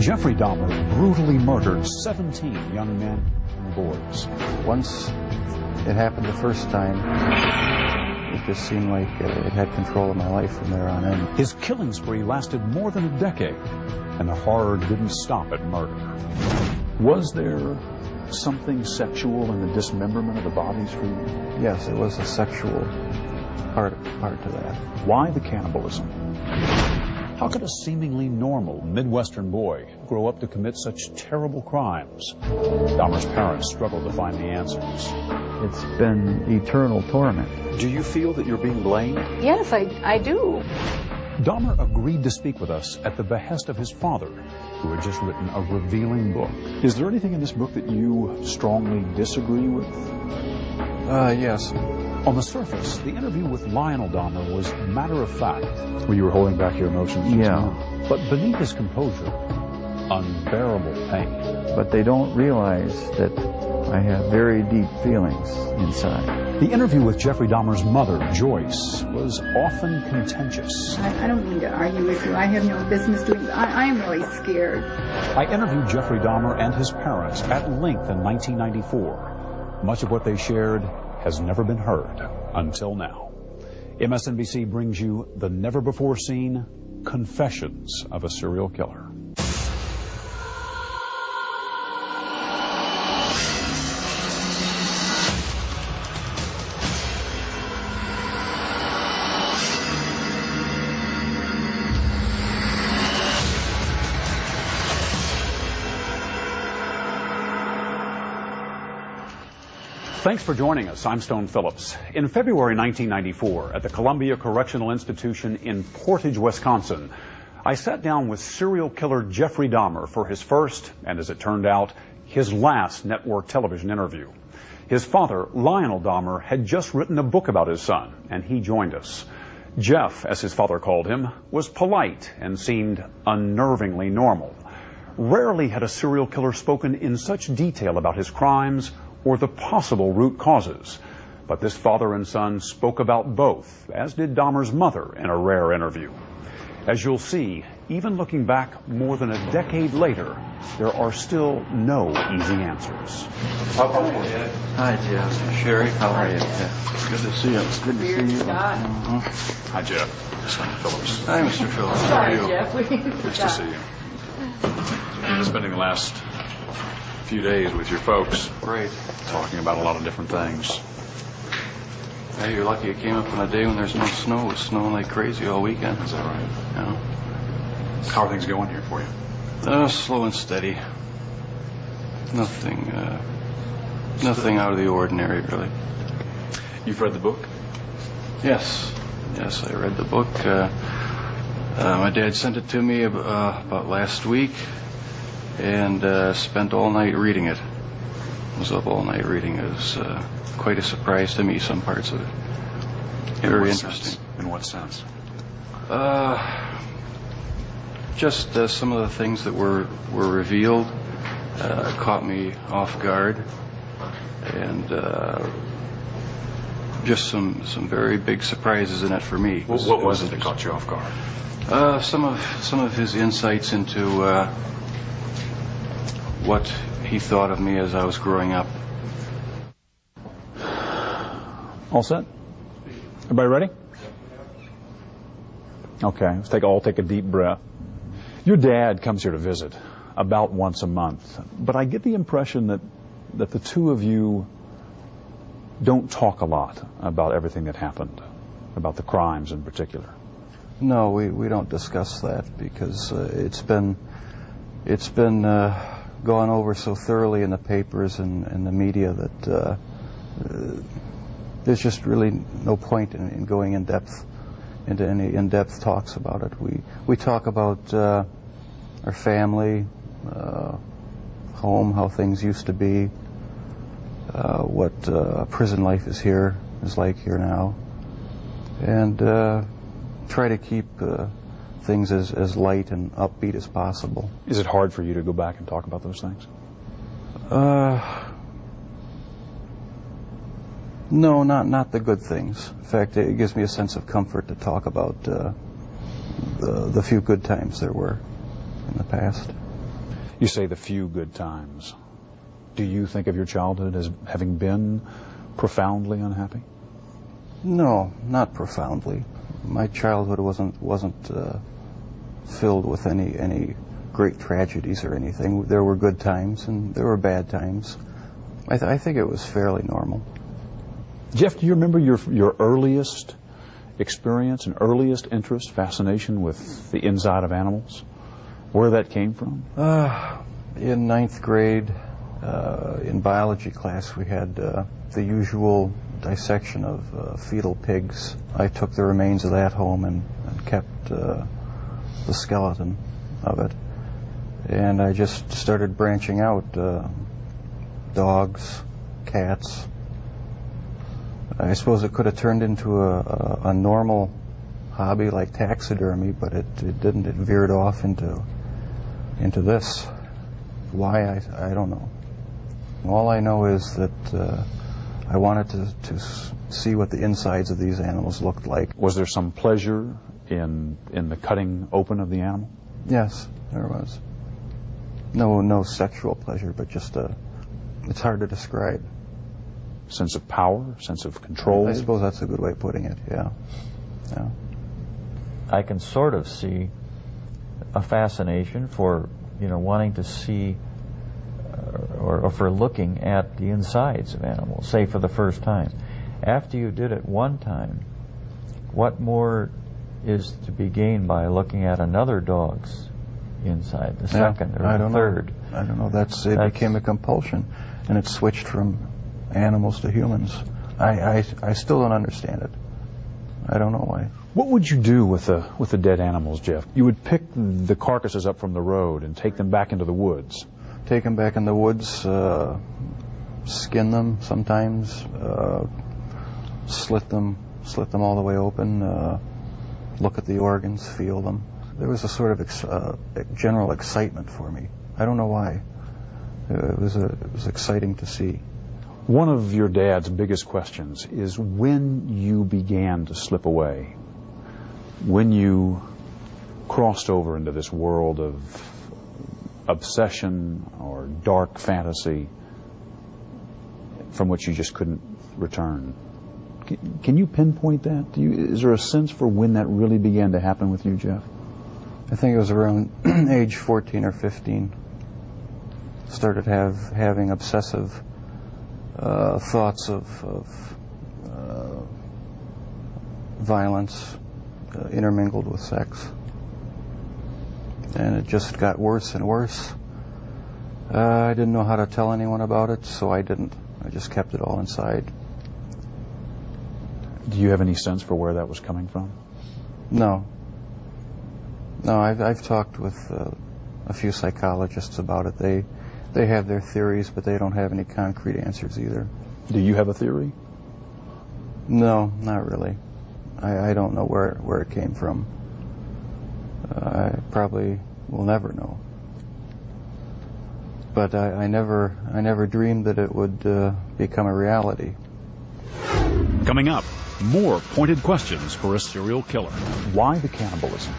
Jeffrey Dahmer brutally murdered 17 young men and boys. Once it happened the first time, it just seemed like it had control of my life from there on in. His killing spree lasted more than a decade, and the horror didn't stop at murder. Was there something sexual in the dismemberment of the bodies for you? Yes, it was a sexual part to that. Why the cannibalism? How could a seemingly normal Midwestern boy grow up to commit such terrible crimes? Dahmer's parents struggled to find the answers. It's been eternal torment. Do you feel that you're being blamed? Yes, I do. Dahmer agreed to speak with us at the behest of his father, who had just written a revealing book. Is there anything in this book that you strongly disagree with? Yes. On the surface, the interview with Lionel Dahmer was matter-of-fact. Well, you were holding back your emotions just now. But beneath his composure, unbearable pain. But they don't realize that I have very deep feelings inside. The interview with Jeffrey Dahmer's mother, Joyce, was often contentious. I don't mean to argue with you. I have no business doing that. I am really scared. I interviewed Jeffrey Dahmer and his parents at length in 1994. Much of what they shared has never been heard until now. MSNBC brings you the never-before-seen confessions of a serial killer. Thanks for joining us. I'm Stone Phillips. In February 1994, at the Columbia Correctional Institution in Portage, Wisconsin, I sat down with serial killer Jeffrey Dahmer for his first, and as it turned out, his last network television interview. His father, Lionel Dahmer, had just written a book about his son, and he joined us. Jeff, as his father called him, was polite and seemed unnervingly normal. Rarely had a serial killer spoken in such detail about his crimes or the possible root causes. But this father and son spoke about both, as did Dahmer's mother in a rare interview. As you'll see, even looking back more than a decade later, there are still no easy answers. How are you? Hi, Jeff. Sherry, how are you? Yeah. Good to see you. It's good to see you. Hi, Jeff. Stone Phillips. Hi, Mr. Phillips. How are you? Jeff. Nice to see you. You've been spending the last few days with your folks. Great. Talking about a lot of different things. Hey, you're lucky you came up on a day when there's no snow. It was snowing like crazy all weekend. Is that right? Yeah. How are things going here for you? Slow and steady. Nothing out of the ordinary, really. You've read the book? Yes, I read the book. My dad sent it to me about last week, and spent all night reading it. Was up all night reading it. It was quite a surprise to me, some parts of it. Very interesting. In what sense? Just some of the things that were revealed caught me off guard, and just some very big surprises in it for me. What was it that caught you off guard? Some of his insights into what he thought of me as I was growing up. All set? Everybody ready? Okay, let's all take a deep breath. Your dad comes here to visit about once a month, but I get the impression that the two of you don't talk a lot about everything that happened, about the crimes in particular. No, we don't discuss that because it's been gone over so thoroughly in the papers and the media that there's just really no point in going into any in-depth talks about it. We talk about our family, home, how things used to be, what prison life is like here now, and try to keep things as light and upbeat as possible. Is it hard for you to go back and talk about those things? No, not the good things. In fact, it gives me a sense of comfort to talk about the few good times there were in the past. You say the few good times. Do you think of your childhood as having been profoundly unhappy? No, not profoundly. My childhood wasn't filled with any great tragedies or anything. There were good times and there were bad times. I think it was fairly normal. Jeff, do you remember your earliest experience and earliest interest, fascination with the inside of animals? Where that came from? In 9th grade, in biology class, we had the usual dissection of fetal pigs. I took the remains of that home and kept the skeleton of it. And I just started branching out. Dogs, cats. I suppose it could have turned into a normal hobby like taxidermy, but it didn't. It veered off into this. Why, I don't know. All I know is that I wanted to see what the insides of these animals looked like. Was there some pleasure in the cutting open of the animal? Yes, there was. No sexual pleasure, but just it's hard to describe. Sense of power, sense of control? I suppose that's a good way of putting it, yeah. I can sort of see a fascination for, wanting to see or for looking at the insides of animals, say for the first time. After you did it one time, what more is to be gained by looking at another dog's inside, the second or the third? I don't know. It became a compulsion, and it switched from animals to humans. I still don't understand it. I don't know why. What would you do with the dead animals, Jeff? You would pick the carcasses up from the road and take them back into the woods. Take them back in the woods, skin them sometimes, slit them all the way open, look at the organs, feel them. There was a sort of general excitement for me. I don't know why. It was exciting to see. One of your dad's biggest questions is when you began to slip away, when you crossed over into this world of obsession or dark fantasy from which you just couldn't return. Can you pinpoint that? Is there a sense for when that really began to happen with you, Jeff? I think it was around age 14 or 15. Started having obsessive thoughts of violence intermingled with sex. And it just got worse and worse. I didn't know how to tell anyone about it, so I didn't. I just kept it all inside. Do you have any sense for where that was coming from? No. No, I've talked with a few psychologists about it. They have their theories, but they don't have any concrete answers either. Do you have a theory? No, not really. I don't know where it came from. I probably will never know. But I never dreamed that it would become a reality. Coming up, more pointed questions for a serial killer. Why the cannibalism?